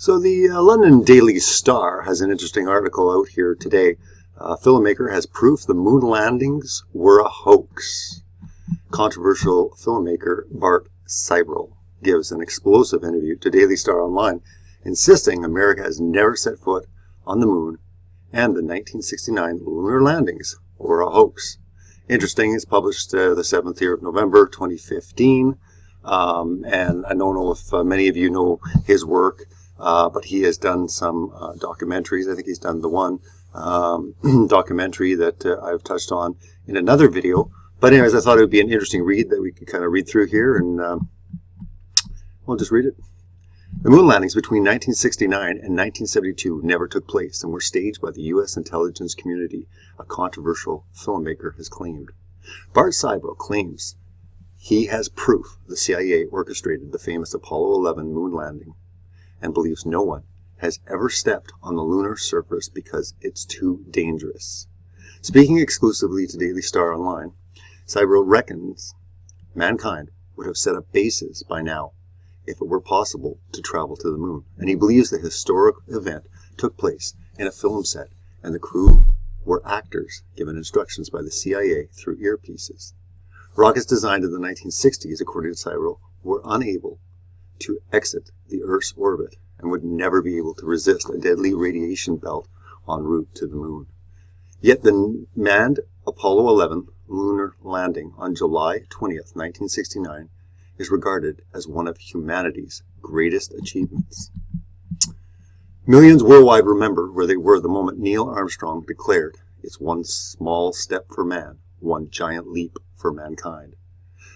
So the London Daily Star has an interesting article out here today. Filmmaker has proof the moon landings were a hoax. Controversial filmmaker Bart Sibrel gives an explosive interview to Daily Star Online, insisting America has never set foot on the moon and the 1969 lunar landings were a hoax. Interesting, it's published the 7th year of November 2015, and I don't know if many of you know his work, but he has done some documentaries. I think he's done the one documentary that I've touched on in another video. But anyways, I thought it would be an interesting read that we could kind of read through here, and we'll just read it. The moon landings between 1969 and 1972 never took place and were staged by the U.S. intelligence community, a controversial filmmaker has claimed. Bart Sibrel claims he has proof the CIA orchestrated the famous Apollo 11 moon landing and believes no one has ever stepped on the lunar surface because it's too dangerous. Speaking exclusively to Daily Star Online, Sibrel reckons mankind would have set up bases by now if it were possible to travel to the moon, and he believes the historic event took place in a film set and the crew were actors given instructions by the CIA through earpieces. Rockets designed in the 1960s, according to Sibrel, were unable to exit the Earth's orbit and would never be able to resist a deadly radiation belt en route to the moon. Yet the manned Apollo 11 lunar landing on July 20th, 1969 is regarded as one of humanity's greatest achievements. Millions worldwide remember where they were the moment Neil Armstrong declared, "It's one small step for man, one giant leap for mankind."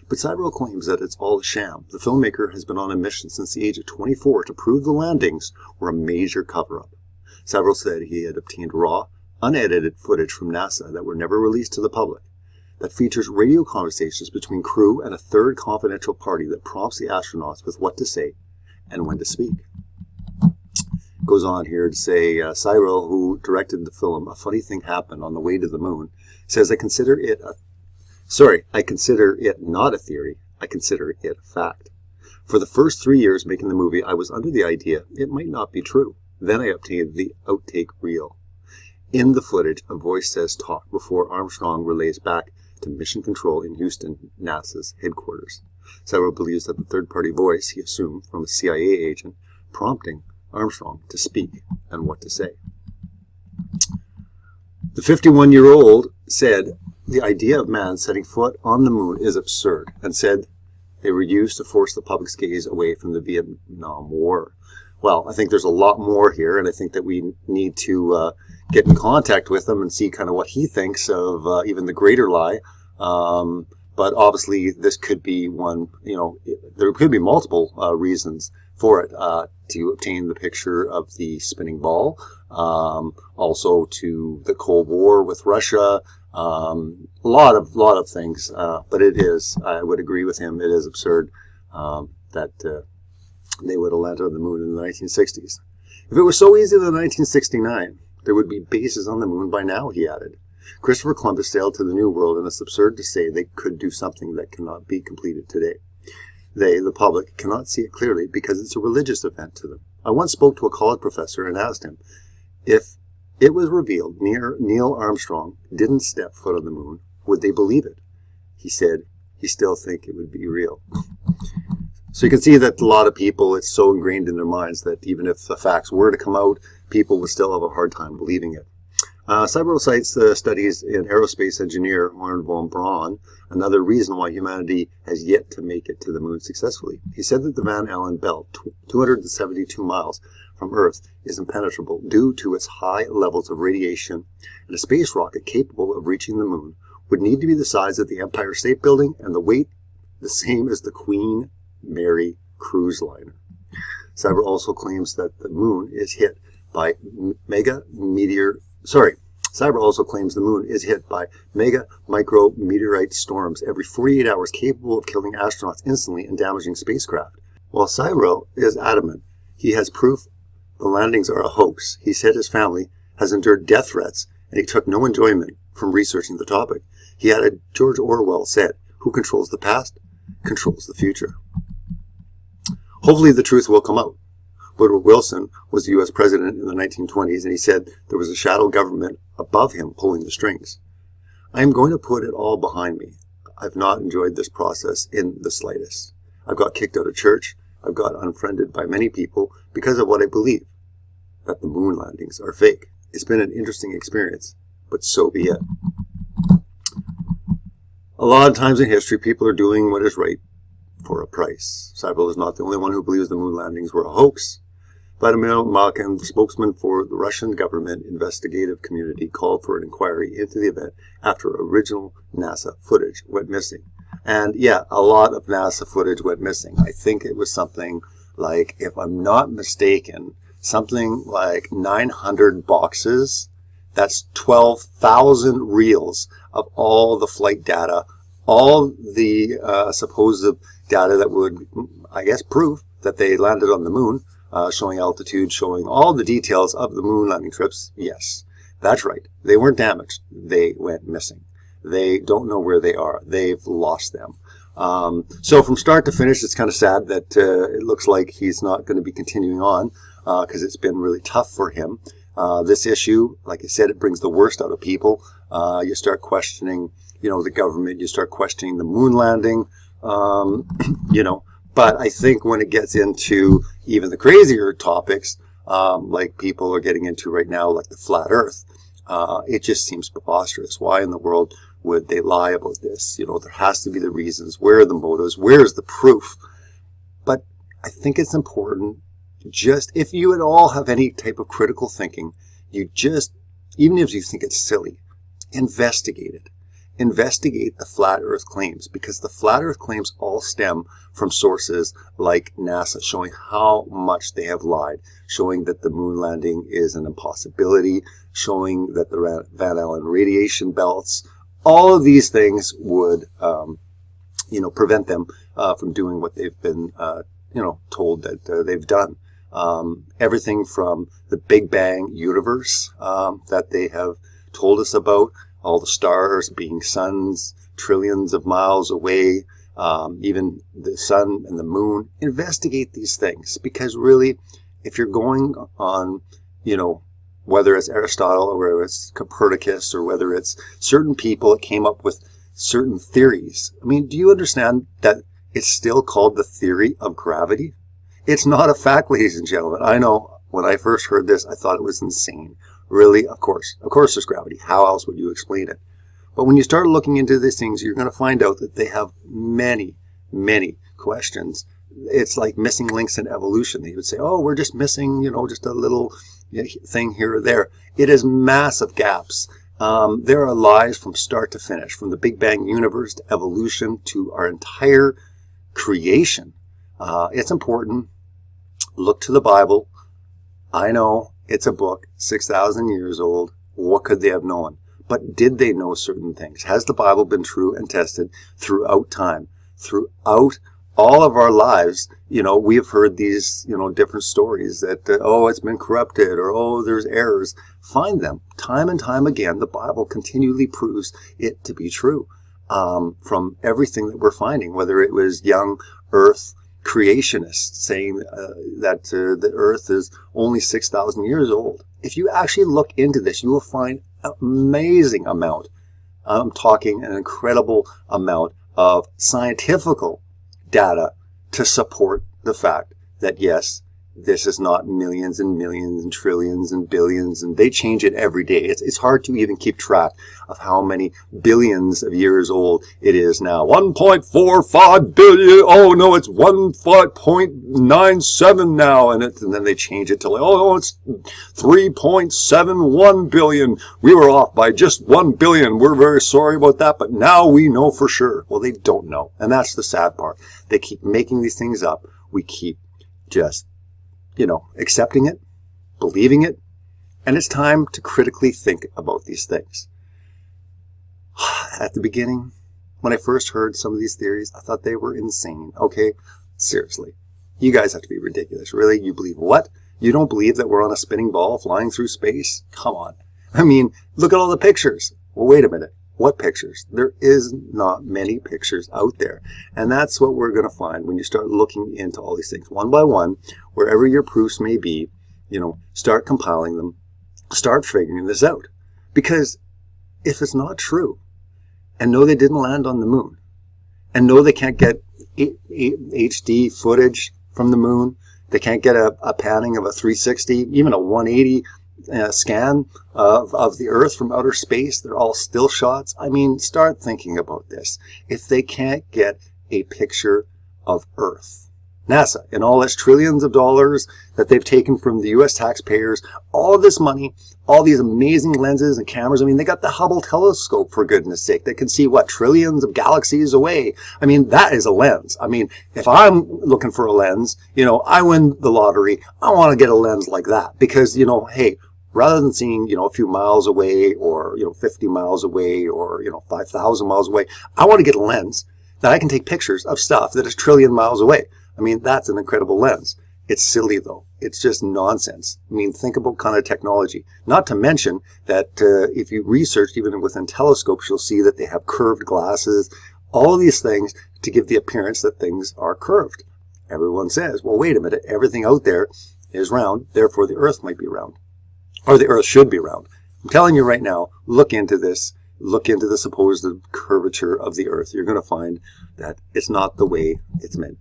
But Sibrel claims that it's all a sham. The filmmaker has been on a mission since the age of 24 to prove the landings were a major cover-up. Sibrel said he had obtained raw, unedited footage from NASA that were never released to the public, that features radio conversations between crew and a third confidential party that prompts the astronauts with what to say and when to speak. Goes on here to say, Sibrel, who directed the film A Funny Thing Happened on the Way to the Moon, says, I consider it not a theory, I consider it a fact. For the first 3 years making the movie, I was under the idea it might not be true. Then I obtained the outtake reel. In the footage, a voice says talk before Armstrong relays back to Mission Control in Houston, NASA's headquarters. Sibrel believes that the third-party voice he assumed from a CIA agent prompting Armstrong to speak and what to say. The 51-year-old said the idea of man setting foot on the moon is absurd and said they were used to force the public's gaze away from the Vietnam War. Well, I think there's a lot more here, and I think that we need to get in contact with him and see kind of what he thinks of even the greater lie. But obviously, this could be one, there could be multiple reasons for it. To obtain the picture of the spinning ball, also to the Cold War with Russia, a lot of things. But it is, I would agree with him, it is absurd that they would have landed on the moon in the 1960s. If it was so easy in 1969, there would be bases on the moon by now, he added. Christopher Columbus sailed to the New World, and it's absurd to say they could do something that cannot be completed today. They, the public, cannot see it clearly because it's a religious event to them. I once spoke to a college professor and asked him if it was revealed Neil Armstrong didn't step foot on the moon, would they believe it? He said he still think it would be real. So you can see that a lot of people, it's so ingrained in their minds that even if the facts were to come out, people would still have a hard time believing it. Sibrel cites the studies in aerospace engineer Warren von Braun, another reason why humanity has yet to make it to the moon successfully. He said that the Van Allen belt, 272 miles from Earth, is impenetrable due to its high levels of radiation, and a space rocket capable of reaching the moon would need to be the size of the Empire State Building and the weight the same as the Queen Mary cruise liner. Sibrel also claims that the moon is hit by Sibrel also claims the moon is hit by mega micrometeorite storms every 48 hours capable of killing astronauts instantly and damaging spacecraft. While Sibrel is adamant he has proof the landings are a hoax, he said his family has endured death threats and he took no enjoyment from researching the topic. He added, George Orwell said, "Who controls the past controls the future." Hopefully the truth will come out. Woodrow Wilson was the U.S. president in the 1920s, and he said there was a shadow government above him pulling the strings. I am going to put it all behind me. I've not enjoyed this process in the slightest. I've got kicked out of church. I've got unfriended by many people because of what I believe, that the moon landings are fake. It's been an interesting experience, but so be it. A lot of times in history, people are doing what is right for a price. Sibrel is not the only one who believes the moon landings were a hoax. Vladimir Malkin, the spokesman for the Russian government investigative community, called for an inquiry into the event after original NASA footage went missing. And yeah, a lot of NASA footage went missing. I think it was something like, if I'm not mistaken, something like 900 boxes. That's 12,000 reels of all the flight data, all the supposed data that would, I guess, prove that they landed on the moon, showing altitude, showing all the details of the moon landing trips. Yes, that's right. They weren't damaged. They went missing. They don't know where they are. They've lost them. So from start to finish, it's kind of sad that it looks like he's not going to be continuing on because it's been really tough for him. This issue, like I said, it brings the worst out of people. You start questioning, the government. You start questioning the moon landing, But I think when it gets into even the crazier topics, like people are getting into right now, like the flat earth, it just seems preposterous. Why in the world would they lie about this? There has to be the reasons. Where are the motives? Where's the proof? But I think it's important, just if you at all have any type of critical thinking, even if you think it's silly, investigate it. Investigate the flat earth claims, because the flat earth claims all stem from sources like NASA, showing how much they have lied, showing that the moon landing is an impossibility, showing that the Van Allen radiation belts, all of these things would, prevent them from doing what they've been, told that they've done. Everything from the Big Bang universe that they have told us about, all the stars being suns trillions of miles away, even the sun and the moon. Investigate these things, because really, if you're going on, whether it's Aristotle or whether it's Copernicus or whether it's certain people that came up with certain theories, do you understand that it's still called the theory of gravity? It's not a fact, ladies and gentlemen. I know when I first heard this, I thought it was insane. Really, of course there's gravity. How else would you explain it? But when you start looking into these things, you're going to find out that they have many, many questions. It's like missing links in evolution. They would say, oh, we're just missing, just a little thing here or there. It is massive gaps. There are lies from start to finish, from the Big Bang universe to evolution to our entire creation. It's important. Look to the Bible. I know it's a book, 6,000 years old. What could they have known? But did they know certain things? Has the Bible been true and tested throughout time? Throughout all of our lives, we have heard these, different stories that, it's been corrupted, or, there's errors. Find them. Time and time again, the Bible continually proves it to be true. From everything that we're finding, whether it was young Earth creationists saying that the Earth is only 6,000 years old. If you actually look into this, you will find an amazing amount. I'm talking an incredible amount of scientific data to support the fact that, yes, this is not millions and millions and trillions and billions, and they change it every day. It's hard to even keep track of how many billions of years old it is now. 1.45 billion. Oh no, it's 1.97 now, and then they change it to it's 3.71 billion. We were off by just 1 billion. We're very sorry about that, but now we know for sure. Well, they don't know, and that's the sad part. They keep making these things up. We keep just accepting it, believing it, and it's time to critically think about these things. At the beginning, when I first heard some of these theories, I thought they were insane. Okay, seriously. You guys have to be ridiculous. Really? You believe what? You don't believe that we're on a spinning ball flying through space? Come on. Look at all the pictures. Well, wait a minute. What pictures? There is not many pictures out there. And that's what we're going to find when you start looking into all these things. One by one, wherever your proofs may be, start compiling them, start figuring this out. Because if it's not true, and no, they didn't land on the moon, and no, they can't get HD footage from the moon, they can't get a panning of a 360, even a 180 scan of the Earth from outer space. They're all still shots. I mean, start thinking about this. If they can't get a picture of Earth, NASA, and all its trillions of dollars that they've taken from the U.S. taxpayers, all of this money, all these amazing lenses and cameras. I mean, they got the Hubble telescope, for goodness sake, that can see, trillions of galaxies away. I mean, that is a lens. I mean, if I'm looking for a lens, I win the lottery, I want to get a lens like that because, hey, rather than seeing, a few miles away or, 50 miles away or, 5,000 miles away, I want to get a lens that I can take pictures of stuff that is a trillion miles away. I mean, that's an incredible lens. It's silly, though. It's just nonsense. I mean, think about kind of technology. Not to mention that if you research even within telescopes, you'll see that they have curved glasses, all of these things to give the appearance that things are curved. Everyone says, well, wait a minute, everything out there is round, therefore the Earth might be round. Or the Earth should be round. I'm telling you right now, look into this. Look into the supposed curvature of the Earth. You're going to find that it's not the way it's meant.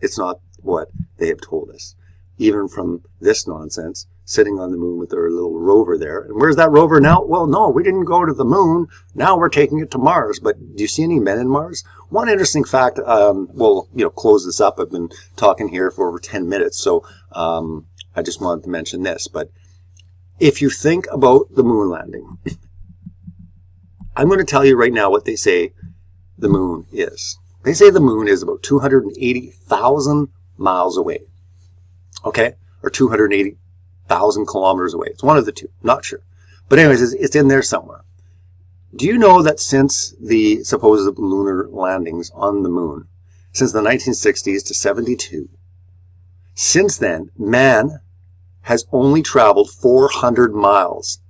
It's not what they have told us. Even from this nonsense, sitting on the moon with their little rover there. And where's that rover now? Well, no, we didn't go to the moon. Now we're taking it to Mars. But do you see any men in Mars? One interesting fact, we'll close this up. I've been talking here for over 10 minutes, so I just wanted to mention this. But if you think about the moon landing, I'm going to tell you right now what they say the moon is. They say the moon is about 280,000 miles away. Okay? Or 280,000 kilometers away. It's one of the two. Not sure. But anyways, it's in there somewhere. Do you know that since the supposed lunar landings on the moon, since the 1960s to 72, since then, man has only traveled 400 miles.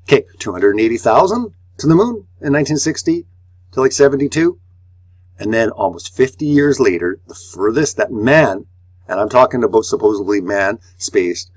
Okay, 280,000 to the moon in 1960 to 72. And then almost 50 years later, the furthest that man, and I'm talking about supposedly man-spaced,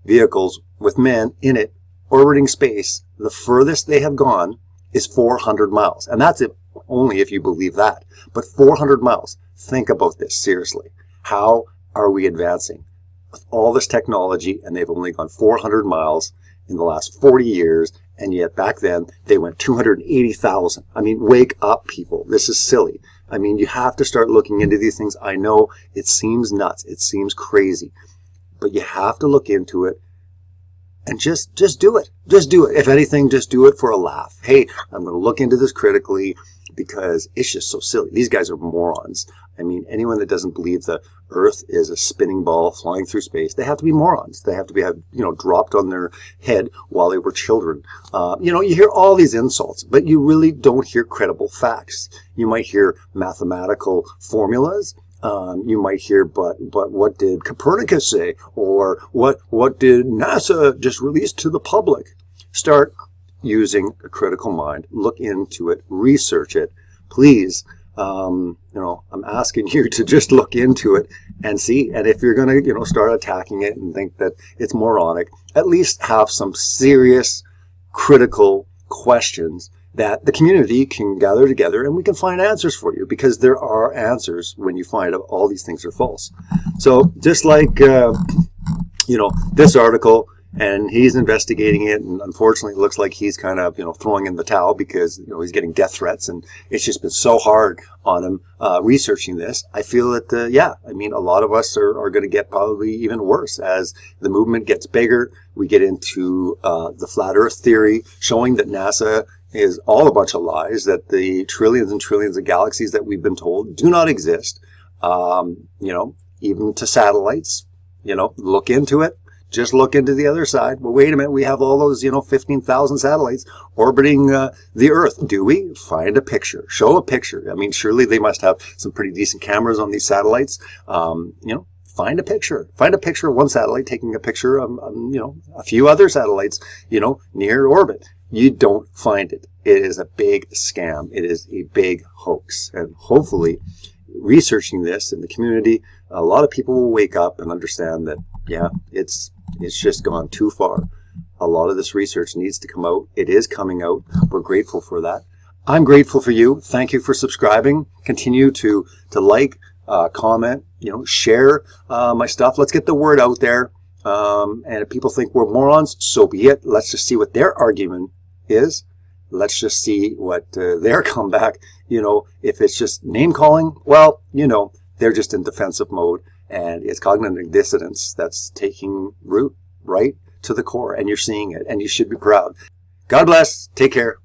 vehicles with men in it, orbiting space, the furthest they have gone is 400 miles. And that's only if you believe that. But 400 miles. Think about this seriously. How are we advancing with all this technology? And they've only gone 400 miles in the last 40 years. And yet back then, they went 280,000. I mean, wake up, people. This is silly. I mean, you have to start looking into these things. I know it seems nuts. It seems crazy. But you have to look into it and just do it. Just do it. If anything, just do it for a laugh. Hey, I'm going to look into this critically because it's just so silly. These guys are morons. I mean, anyone that doesn't believe the Earth is a spinning ball flying through space, they have to be morons. They have to be, dropped on their head while they were children. You hear all these insults, but you really don't hear credible facts. You might hear mathematical formulas. You might hear, but what did Copernicus say? Or what did NASA just release to the public? Start using a critical mind. Look into it. Research it. Please. I'm asking you to just look into it and see. And if you're going to, start attacking it and think that it's moronic, at least have some serious, critical questions that the community can gather together and we can find answers for you, because there are answers when you find out all these things are false. So just like, this article, and he's investigating it, and unfortunately it looks like he's kind of, throwing in the towel because, he's getting death threats, and it's just been so hard on him researching this. I feel that, a lot of us are going to get probably even worse as the movement gets bigger. We get into the flat earth theory, showing that NASA is all a bunch of lies, that the trillions and trillions of galaxies that we've been told do not exist. Even to satellites, look into it. Just look into the other side. Well, wait a minute. We have all those, 15,000 satellites orbiting the Earth. Do we? Find a picture. Show a picture. I mean, surely they must have some pretty decent cameras on these satellites. Find a picture. Find a picture of one satellite taking a picture of, a few other satellites, near orbit. you don't find it. It is a big scam. It is a big hoax. And hopefully, researching this in the community, a lot of people will wake up and understand that, yeah, it's just gone too far. A lot of this research needs to come out. It is coming out. We're grateful for that. I'm grateful for you. Thank you for subscribing. Continue to like, comment, share my stuff. Let's get the word out there. And if people think we're morons, so be it. Let's just see what their argument is. Let's just see what their comeback, if it's just name calling, well, they're just in defensive mode, and it's cognitive dissonance that's taking root right to the core, and you're seeing it, and you should be proud. God bless. Take care.